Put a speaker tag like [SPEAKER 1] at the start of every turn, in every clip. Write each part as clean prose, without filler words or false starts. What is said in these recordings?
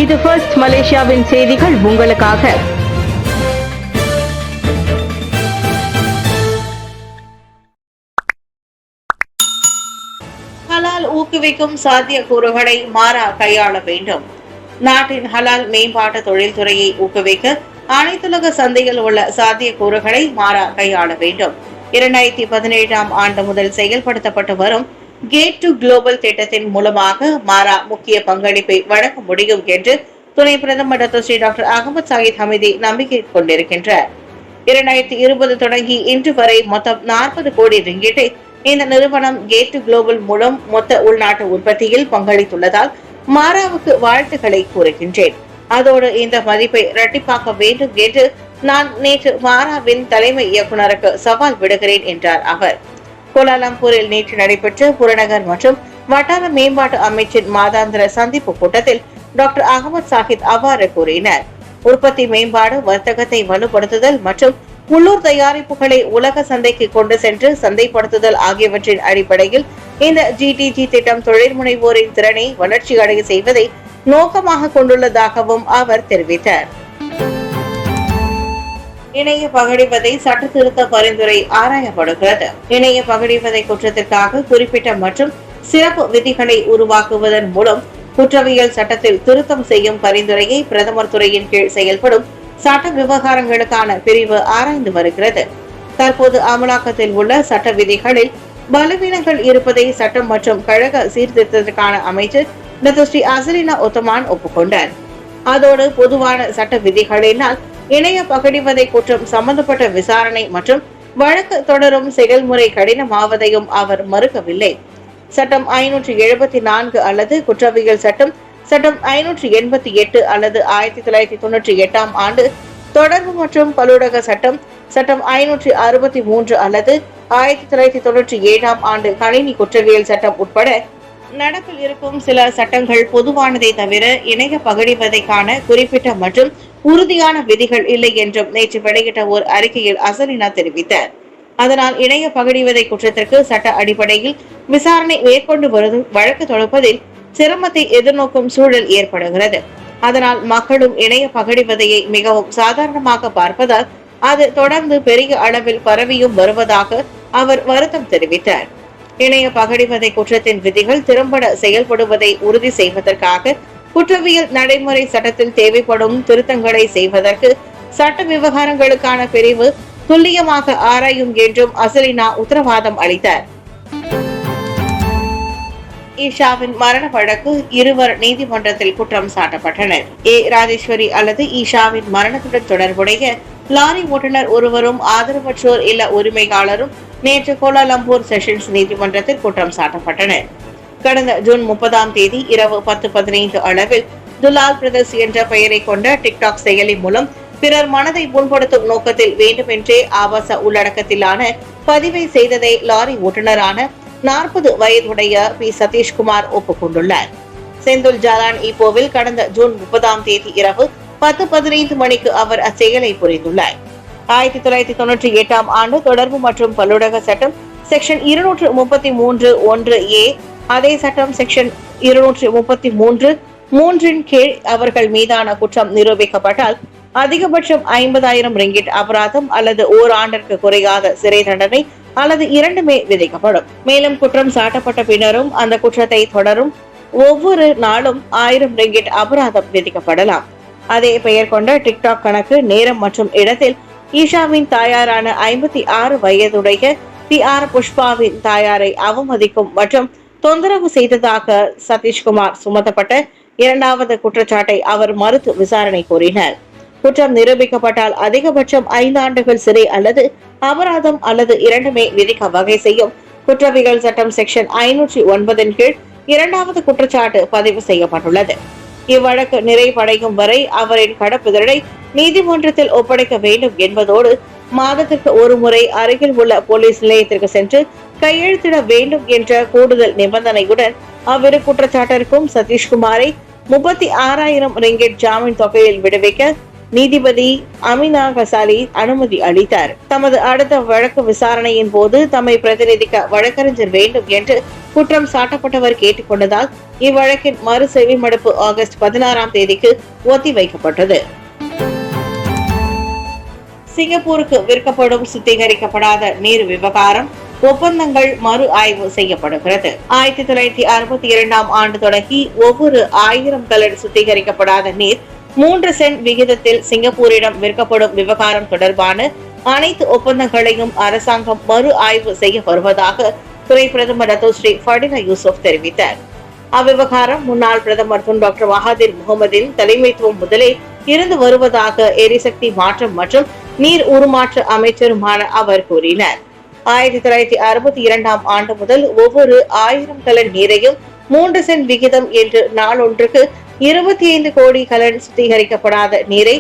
[SPEAKER 1] இது ஃபர்ஸ்ட் மலேசியாவின் செய்திகள் உங்களுக்காக.
[SPEAKER 2] ஹலால் ஊக்குவிக்கும் சாத்தியக்கூறுகளை மாறா கையாள வேண்டும். நாட்டின் ஹலால் மேம்பாட்டு தொழில்துறையை ஊக்குவிக்க அனைத்துலக சந்தையில் உள்ள சாத்தியக்கூறுகளை மாறா கையாள வேண்டும். 2017ஆம் ஆண்டு முதல் செயல்படுத்தப்பட்டு வரும் கேட் டு குளோபல் திட்டத்தின் மூலமாக மாறா முக்கிய பங்களிப்பை வழங்க முடியும் என்று துணை பிரதமர் டாக்டர் அகமது சாஹித் ஹமீதி நம்பிக்கை கொண்டிருக்கின்றார். 2020 தொடங்கி இன்று வரை மொத்தம் 40 கோடி ரிங்கிட்டை இந்த நிறுவனம் கேட் டு குளோபல் மூலம் மொத்த உள்நாட்டு உற்பத்தியில் பங்களித்துள்ளதால் மாறாவுக்கு வாழ்த்துக்களை கூறுகின்றேன். அதோடு இந்த மதிப்பை இரட்டிப்பாக்க வேண்டும் என்று நான் நேற்று மாறாவின் தலைமை இயக்குநருக்கு சவால் விடுகிறேன் என்றார் அவர். கோலாலம்பூரில் நேற்று நடைபெற்ற புறநகர் மற்றும் வட்டார மேம்பாட்டு அமைச்சின் மாதாந்திர சந்திப்பு கூட்டத்தில் டாக்டர் அகமது சாஹித் அவ்வாறு கூறினார். உற்பத்தி மேம்பாடு, வர்த்தகத்தை வலுப்படுத்துதல் மற்றும் உள்ளூர் தயாரிப்புகளை உலக சந்தைக்கு கொண்டு சென்று சந்தைப்படுத்துதல் ஆகியவற்றின் அடிப்படையில் இந்த GTG திட்டம் தொழில் முனைவோரின் திறனை வளர்ச்சி அடைய செய்வதை நோக்கமாக கொண்டுள்ளதாகவும் அவர் தெரிவித்தார். இணைய பகடிவதை சட்ட திருத்த பரிந்துரை ஆராயப்படுகிறது. இணைய பகடிவதை குற்றத்திற்காக குறிப்பிட்ட மற்றும் சிறப்பு விதிகளை உருவாக்குவதன் மூலம் குற்றவியல் சட்டத்தில் திருத்தம் செய்யும் பரிந்துரையை பிரதமர் துறையின் கீழ் செயல்படும் சட்ட விவகாரங்களுக்கான பிரிவு ஆராய்ந்து வருகிறது. தற்போது அமலாக்கத்தில் உள்ள சட்ட விதிகளில் பலவீனங்கள் இருப்பதை சட்டம் மற்றும் கழக சீர்திருத்தத்திற்கான அமைச்சர் ஸ்ரீ அசலினா ஒத்தமான் ஒப்புக்கொண்டார். அதோடு பொதுவான சட்ட விதிகளினால் இணைய பகடிவதை குற்றம் சம்பந்தப்பட்ட விசாரணை மற்றும் வழக்கு தொடரும் செயல்முறை கடினமாவதையும் அவர் மறுக்கவில்லை. சட்டம் 574 அல்லது குற்றவியல் சட்டம் 588 அல்லது 1998ஆம் ஆண்டு தொடர்பு மற்றும் பலூடக சட்டம் 563 அல்லது 1997ஆம் ஆண்டு கணினி குற்றவியல் சட்டம் உட்பட நடப்பில் இருக்கும் சில சட்டங்கள் பொதுவானதை தவிர இணைய பகடிவதைக்கான குறிப்பிட்ட மற்றும் உறுதியான விதிகள் இல்லை என்றும் நேற்று வெளியிட்ட ஓர் அறிக்கையில் அசலினா தெரிவித்தார். அதனால் இணைய பகடிவதை குற்றத்திற்கு சட்ட அடிப்படையில் விசாரணை மேற்கொண்டு வரும் வழக்கு தொடுப்பதில் சிரமத்தை எதிர்நோக்கும் சூழல் ஏற்படுகிறது. அதனால் மக்களும் இணைய பகடிவதையை மிகவும் சாதாரணமாக பார்ப்பதால் அது தொடர்ந்து பெரிய அளவில் பரவியும் வருவதாக அவர் வருத்தம் தெரிவித்தார். இணைய பகடிவதை குற்றத்தின் விதிகள் திறம்பட செயல்படுவதை உறுதி செய்வதற்காக குற்றவியல் நடைமுறை சட்டத்தில் தேவைப்படும் திருத்தங்களை செய்வதற்கு சட்ட விவகாரங்களுக்கான பிரிவு துல்லியமாக ஆராயும் என்றும் அசலினா உத்தரவாதம் அளித்தார். ஈஷாவின் மரண வழக்கு இருவர் நீதிமன்றத்தில் குற்றம் சாட்டப்பட்டனர். ராஜேஸ்வரி அல்லது ஈஷாவின் மரணத்துடன் தொடர்புடைய லாரி ஓட்டுநர் ஒருவரும் ஆதரவற்றோர் இல்ல உரிமையாளரும் நேற்று கோலாலம்பூர் செஷன்ஸ் நீதிமன்றத்தில் குற்றம் சாட்டப்பட்டனர். கடந்த ஜூன் 30ஆம் தேதி இரவு 10:15 அளவில் துலால் பிரதர்ஸ் என்ற பெயரை கொண்ட டிக்டாக் செயலி மூலம் பிறர் மனதை புண்படுத்தும் நோக்கத்தில் வேண்டுமென்றே ஆபாச உள்ளடக்கத்திலான பதிவை செய்ததை லாரி ஓட்டுநரான 40 வயதுடைய பி சதீஷ்குமார் ஒப்புக்கொண்டுள்ளார். செந்துல் ஜாலான் ஈப்போவில் கடந்த ஜூன் 30ஆம் தேதி இரவு 10:15 மணிக்கு அவர் அச்செயலை புரிந்துள்ளார். 1998ஆம் ஆண்டு தொடர்பு மற்றும் பல்லுலக சட்டம் செக்ஷன் 233(1)(a), அதே சட்டம் செக்ஷன் 233(3)(3) கீழ் அவர்கள் மீதான குற்றம் நிரூபிக்கப்பட்டால் அதிகபட்சம் 50,000 ரிங்கிட் அபராதம் அல்லது ஓராண்டிற்கு குறையாத சிறை தண்டனை அல்லது இரண்டுமே விதிக்கப்படும். மேலும் குற்றம் சாட்டப்பட்ட பின்னரும் அந்த குற்றத்தை தொடரும் ஒவ்வொரு நாளும் 1000 ரிங்கிட் அபராதம் விதிக்கப்படலாம். அதே பெயர் கொண்ட டிக்டாக் கணக்கு நேரம் மற்றும் இடத்தில் ஈஷாவின் தாயாரான 56 வயதுடைய PR புஷ்பாவின் தாயாரை அவமதிக்கும் மற்றும் தொந்தரவு செய்ததாக சதீஷ்குமார் சுமத்தப்பட்ட 2வது குற்றச்சாட்டை அவர் மறுத்து விசாரணை கோரினார். குற்றம் நிரூபிக்கப்பட்டால் அதிகபட்சம் 5 ஆண்டுகள் சிறை அல்லது அபராதம் அல்லது இரண்டுமே விதிக்க வகை செய்யும் குற்றவியல் சட்டம் செக்ஷன் 509 கீழ் 2வது குற்றச்சாட்டு பதிவு செய்யப்பட்டுள்ளது. இவ்வழக்கு நிறைவடையும் வரை அவரின் கடப்புதழை நீதிமன்றத்தில் ஒப்படைக்க வேண்டும் என்பதோடு மாதத்திற்கு ஒரு முறை அருகில் உள்ள போலீஸ் நிலையத்திற்கு சென்று கையெழுத்திட வேண்டும் என்ற கூடுதல் நிபந்தனையுடன் அவ்விரு குற்றச்சாட்டிற்கும் சதீஷ்குமாரை 36,000 ரிங்கிட் ஜாமீன் தொகையில் விடுவிக்க நீதிபதி அமினா கசாலி அனுமதி அளித்தார். தமது அடுத்த வழக்கு விசாரணையின் போது தம்மை பிரதிநிதிக்க வழக்கறிஞர் வேண்டும் என்று குற்றம் சாட்டப்பட்டவர் கேட்டுக்கொண்டதால் இவ்வழக்கின் மறு செவிமடுப்பு ஆகஸ்ட் 16ஆம் தேதிக்கு ஒத்திவைக்கப்பட்டது. சிங்கப்பூருக்கு விற்கப்படும் சுத்திகரிக்கப்படாத நீர் விவகாரம் ஒப்பந்தங்கள் மறு ஆய்வு செய்யப்படுகிறது. 1962ஆம் ஆண்டு தொடங்கி ஒவ்வொரு 1000 கலன் சுத்திகரிக்கப்படாத நீர் 3 சென்ட் விகிதத்தில் சிங்கப்பூரிடம் விற்கப்படும் விவகாரம் தொடர்பான அனைத்து ஒப்பந்தங்களையும் அரசாங்கம் மறு ஆய்வு செய்ய வருவதாக துணை பிரதமர் டத்தோஸ்ரீ ஃபடிலா யூசுப் தெரிவித்தார். அவ்விவகாரம் முன்னாள் பிரதமர் டாக்டர் மகாதீர் முகமதின் தலைமைத்துவம் முதலே இருந்து வருவதாக எரிசக்தி மாற்றம் மற்றும் நீர் உருமாற்ற அமைச்சருமான அவர் கூறினார். 1962ஆம் ஆண்டு முதல் ஒவ்வொரு 1000 கலன் நீரையும் 3 சென்ட் விகிதம் என்று நாளொன்றுக்கு 25 கோடி கலன் சுத்திகரிக்கப்படாத நீரை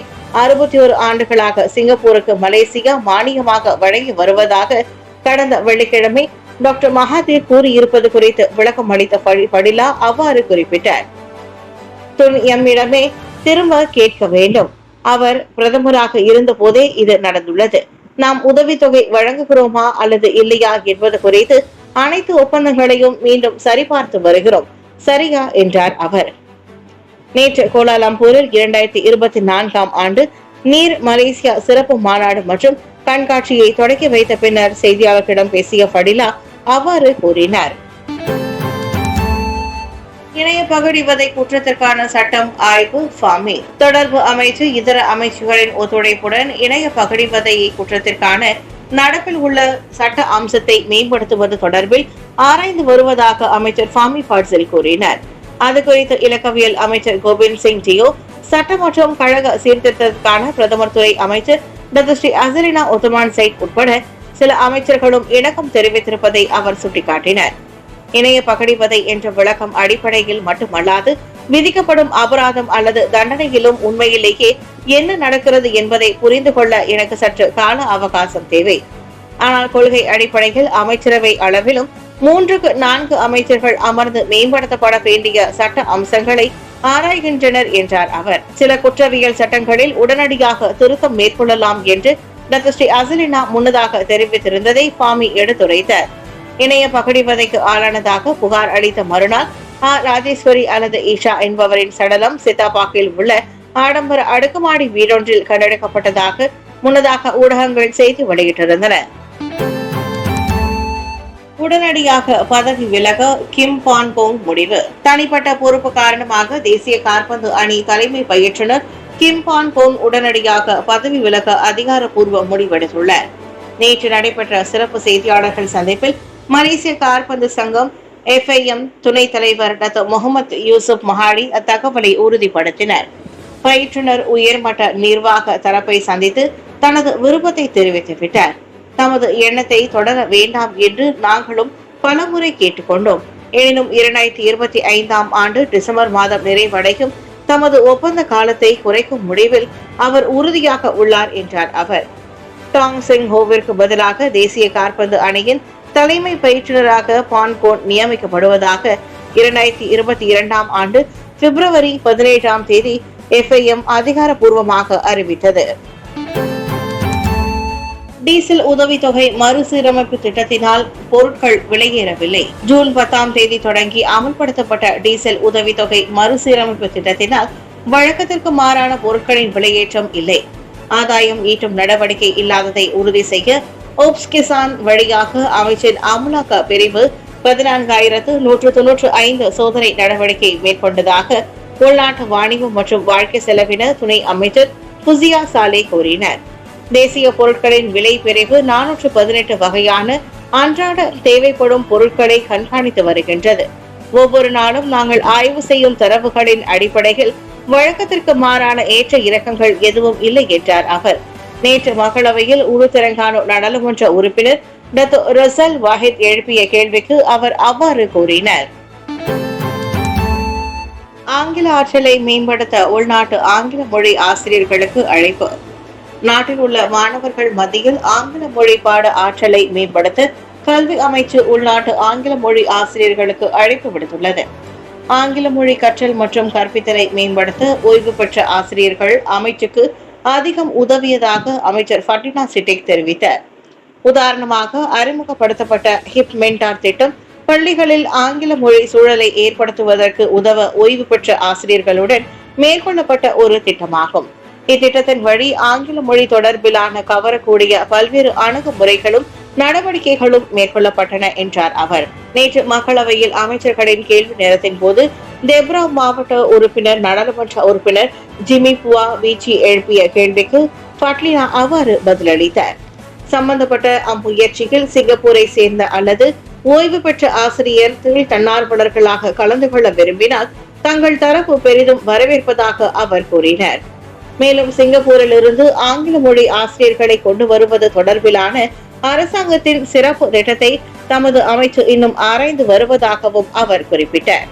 [SPEAKER 2] 61 ஆண்டுகளாக சிங்கப்பூருக்கு மலேசியா மானியமாக வழங்கி வருவதாக கடந்த வெள்ளிக்கிழமை டாக்டர் மகாதீர் கூறியிருப்பது குறித்து விளக்கம் அளித்த ஃபடிலா அவ்வாறு குறிப்பிட்டார். எம்மிடமே திரும்ப கேட்க வேண்டும். அவர் பிரதமராக இருந்த போதே இது நடந்துள்ளது. நாம் உதவித்தொகை வழங்குகிறோமா அல்லது இல்லையா என்பது குறித்து அனைத்து ஒப்பந்தங்களையும் மீண்டும் சரிபார்த்து வருகிறோம். சரியா என்றார் அவர். நேற்று கோலாலம்பூரில் 2024ஆம் ஆண்டு நீர் மலேசியா சிறப்பு மாநாடு மற்றும் கண்காட்சியை தொடக்கி வைத்த பின்னர் செய்தியாளர்களிடம் பேசிய ஃபடிலா அவ்வாறு கூறினார். இணைய பகிர்வதை குற்றத்திற்கான சட்டம் ஆய்வு ஃபாமி தொடர்பு அமைச்சு இதர அமைச்சுகளின் ஒத்துழைப்புடன் இணைய பகிர்வதையை குற்றத்திற்கான நடப்பில் உள்ள சட்ட அம்சத்தை மேம்படுத்துவது தொடர்பில் ஆராய்ந்து வருவதாக அமைச்சர் ஃபாமி பாட்சில் கூறினார். அது குறித்து இலக்கவியல் அமைச்சர் கோபிந்த் சிங் டியோ, சட்ட மற்றும் கழக சீர்திருத்தத்திற்கான பிரதமர் துறை அமைச்சர் டத்தோஸ்ரீ அசலினா ஒத்தமான் சைட் உட்பட சில அமைச்சர்களும் இணக்கம் தெரிவித்திருப்பதை அவர் சுட்டிக்காட்டினார். இணைய பகிர்வதை என்ற விளக்கம் அடிப்படையில் மட்டுமல்லாது விதிக்கப்படும் அபராதம் அல்லது தண்டனையிலும் உண்மையிலேயே என்ன நடக்கிறது என்பதை புரிந்து கொள்ள எனக்கு சற்று கால அவகாசம் தேவை. ஆனால் கொள்கை அடிப்படையில் அமைச்சரவை அளவிலும் 3க்கு 4 அமைச்சர்கள் அமர்ந்து மேம்படுத்தப்பட வேண்டிய சட்ட அம்சங்களை ஆராய்கின்றனர் என்றார் அவர். சில குற்றவியல் சட்டங்களில் உடனடியாக திருத்தம் மேற்கொள்ளலாம் என்று டத்தோஸ்ரீ அசலினா முன்னதாக தெரிவித்திருந்ததை ஃபாமி எடுத்துரைத்தார். இணைய பகிர்வதைக்கு ஆளானதாக புகார் அளித்த மறுநாள் ராஜேஸ்வரி அல்லது ஈஷா என்பவரின் சடலம் சித்தாபாக்கில் உள்ள ஆடம்பர அடுக்குமாடி வீடொன்றில் கண்டெடுக்கப்பட்டதாக முன்னதாக ஊடகங்கள் செய்தி வெளியிட்டிருந்தன. உடனடியாக பதவி விலக கிம் பான் போங் முடிவு. தனிப்பட்ட பொறுப்பு காரணமாக தேசிய கால்பந்து அணி தலைமை பயிற்றுனர் கிம் பான் போங் உடனடியாக பதவி விலக அதிகாரப்பூர்வ முடிவெடுத்துள்ளார். நேற்று நடைபெற்ற சிறப்பு செய்தியாளர்கள் சந்திப்பில் மலேசிய கால்பந்து சங்கம் FIM துணைத் தலைவர் டத்தோ முகமது யூசுப் மஹாடி அத்தகவலை உறுதிப்படுத்தினர். பயிற்றுனர் உயர்மட்ட நிர்வாக தரப்பை சந்தித்து தனது விருப்பத்தை தெரிவித்துவிட்டார். தமது எண்ணத்தை தொடர வேண்டாம் என்று நாங்களும் பலமுறை கேட்டுக்கொண்டோம். எனினும் 2025ஆம் ஆண்டு டிசம்பர் மாதம் நிறைவடையும் தமது ஒப்பந்த காலத்தை குறைக்கும் முடிவில் அவர் உறுதியாக உள்ளார் என்றார் அவர். டாங் சிங் ஹோவிற்கு பதிலாக தேசிய கால்பந்து அணியின் தலைமை பயிற்றுனராக பான்கோன் நியமிக்கப்படுவதாக 2022ஆம் ஆண்டு பிப்ரவரி 17ஆம் தேதி FIM அதிகாரப்பூர்வமாக அறிவித்தது. டீசல் உதவித்தொகை மறுசீரமைப்பு திட்டத்தினால் பொருட்கள் விலையேறவில்லை. ஜூன் 10ஆம் தேதி தொடங்கி அமல்படுத்தப்பட்ட டீசல் உதவித்தொகை மறுசீரமைப்பு திட்டத்தினால் வழக்கத்திற்கு மாறான பொருட்களின் விலையேற்றம் இல்லை. ஆதாயம் ஈட்டும் நடவடிக்கை இல்லாததை உறுதி செய்ய ஓப்ஸ் கிசான் வழியாக அமைச்சின் அமலாக்க பிரிவு 14,195 சோதனை நடவடிக்கை மேற்கொண்டதாக உள்நாட்டு வாணிபம் மற்றும் வாழ்க்கை செலவின துணை அமைச்சர் புசியா சாலே கூறினார். தேசிய பொருட்களின் விலை பிரிவு 418 வகையான அன்றாட தேவைப்படும் பொருட்களை கண்காணித்து வருகின்றது. ஒவ்வொரு நாளும் நாங்கள் ஆய்வு செய்யும் தரவுகளின் அடிப்படையில் வழக்கத்திற்கு மாறான ஏற்ற இறக்கங்கள் எதுவும் இல்லை என்றார் அவர். நேற்று மக்களவையில் உளுத்தரங்கானு நாடாளுமன்ற உறுப்பினர் டத்தோ ரசல் வாஹித் எழுப்பிய கேள்விக்கு அவர் அவ்வாறு கூறினார். ஆங்கில ஆற்றலை மேம்படுத்த உள்நாட்டு ஆங்கில மொழி ஆசிரியர்களுக்கு அழைப்பு. நாட்டில் உள்ள மாணவர்கள் மத்தியில் ஆங்கில மொழி பாட ஆற்றலை மேம்படுத்த கல்வி அமைச்சு உள்நாட்டு ஆங்கில மொழி ஆசிரியர்களுக்கு அழைப்பு விடுத்துள்ளது. ஆங்கில மொழி கற்றல் மற்றும் கற்பித்தலை மேம்படுத்த ஓய்வு பெற்ற ஆசிரியர்கள் அமைச்சுக்கு அதிகம் உதவியதாக அமைச்சர் ஃபட்டினா சிட்டிக் தெரிவித்தார். உதாரணமாக அறிமுகப்படுத்தப்பட்ட ஹிப் மென்டார் திட்டம் பள்ளிகளில் ஆங்கில மொழி சூழலை ஏற்படுத்துவதற்கு உதவ ஓய்வு பெற்ற ஆசிரியர்களுடன் மேற்கொள்ளப்பட்ட ஒரு திட்டமாகும். இத்திட்டத்தின் வழி ஆங்கில மொழி தொடர்பிலான கவரக்கூடிய பல்வேறு அணுகுமுறைகளும் நடவடிக்கைகளும் மேற்கொள்ளப்பட்டன என்றார் அவர். நேற்று மக்களவையில் அமைச்சர்களின் கேள்வி நேரத்தின் போது தெப்ரா மாவட்ட உறுப்பினர் நாடாளுமன்ற உறுப்பினர் ஜிமி புவா வீச்சி எழுப்பிய கேள்விக்கு பட்லினா அவ்வாறு பதிலளித்தார். சம்பந்தப்பட்ட அம்முயற்சியில் சிங்கப்பூரை சேர்ந்த அல்லது ஓய்வு பெற்ற ஆசிரியர் தொழில் தன்னார்வலர்களாக கலந்து கொள்ள விரும்பினால் தங்கள் தரப்பு பெரிதும் வரவேற்பதாக அவர் கூறினார். மேலும் சிங்கப்பூரில் இருந்து ஆங்கில மொழி ஆசிரியர்களை கொண்டு வருவது தொடர்பிலான அரசாங்கத்தின் சிறப்பு திட்டத்தை தமது அமைச்சு இன்னும் ஆராய்ந்து வருவதாகவும் அவர் குறிப்பிட்டார்.